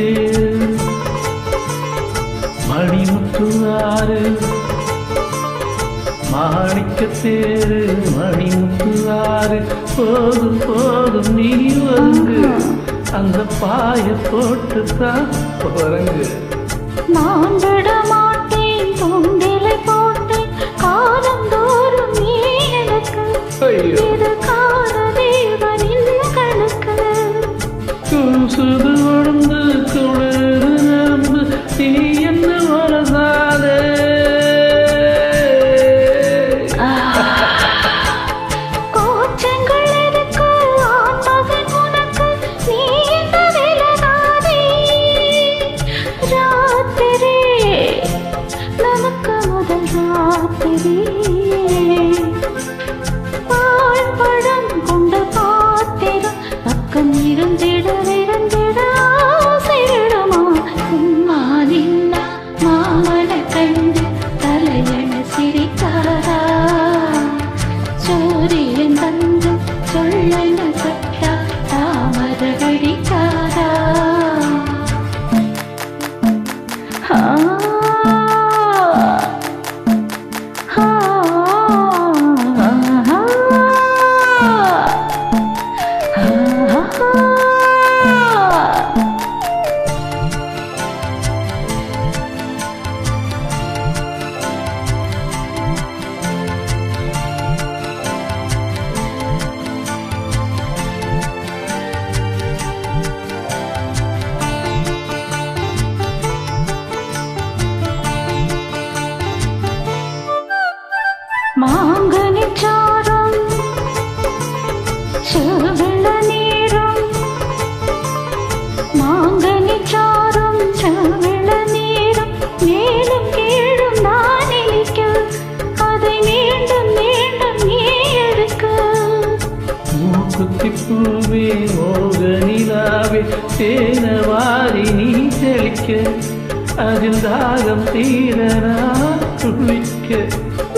தேர் மணிமுத்துவாறு மாணிக்க தேரு மணிமுத்துவாறு போதும் போதும் நீ வந்து அந்த பாய போட்டு தான் போறங்கு நான் விட மாட்டேன் தூண்டிலை போட்டு காலம் தோறும் நீ எனக்கு இது கால தேவனின் கணக்கு சுது உடம்பு குளிர் நம்பு நீ என்ன வளர்ந்தாலே கோச்சங்கள் இருக்கு ஆண் மகன் உனக்கு நீ என்ன விலகாதே ராத்திரி நமக்கு முதல் ராத்திரி பால் பழம் கொண்ட பாத்திரம் பக்கம் இருந்திட ஆசையிடுமா சும்மா நின்ன மாமனை கண்டு தலையண சிரிக்காரா சூரியன் தந்து சொல்லன கட்டா தாமர வெடிக்காரா மாங்கனிச்சாரம் செவள நீரும் மாங்கனிச்சாரம் செவள நீரும் மேலும் கீழும் நான் இழிக்க அதை மீண்டும் மீண்டும் நீ எடுக்க மூக்குத்தி பூவே மோகனிலாவே தேனவாரி நீ தெளிக்க அதில் தாகம் தீரனா குளிக்க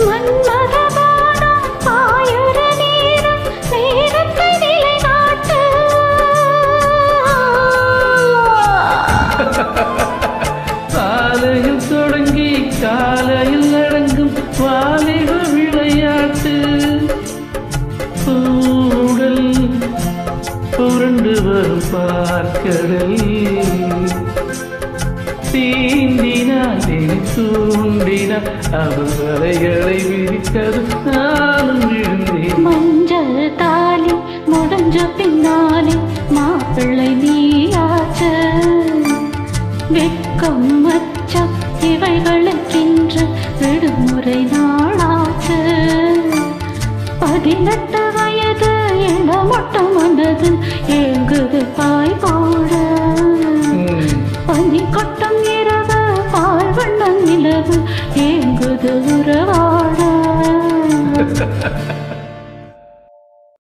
மன்மதபானம் பாயுற நேரம் நேரத்தை நிலைநாட்டு காலையில் தொடங்கி காலையில் அடங்கும் வாலிப விளையாட்டு பூடல் புரண்டு வரும் பார்க்கடல் தீண்டினால் தூண்டினால் அவள் வலைகளை விரித்தது நானும் விழுந்தேன் மஞ்சள் தாலி முடிஞ்ச பின்னாலே மாப்பிள்ளை நீயாச்சு வெட்கம் மச்சம் இவைகளுக்கென்று விடுமுறை நாளாச்சு 18 வயது என மட்டும் வந்தது ஏங்குது பாய் போட பனி கொட்டும் இரவு பால் வண்ணம் நிலவு ஏங்குது உறவாட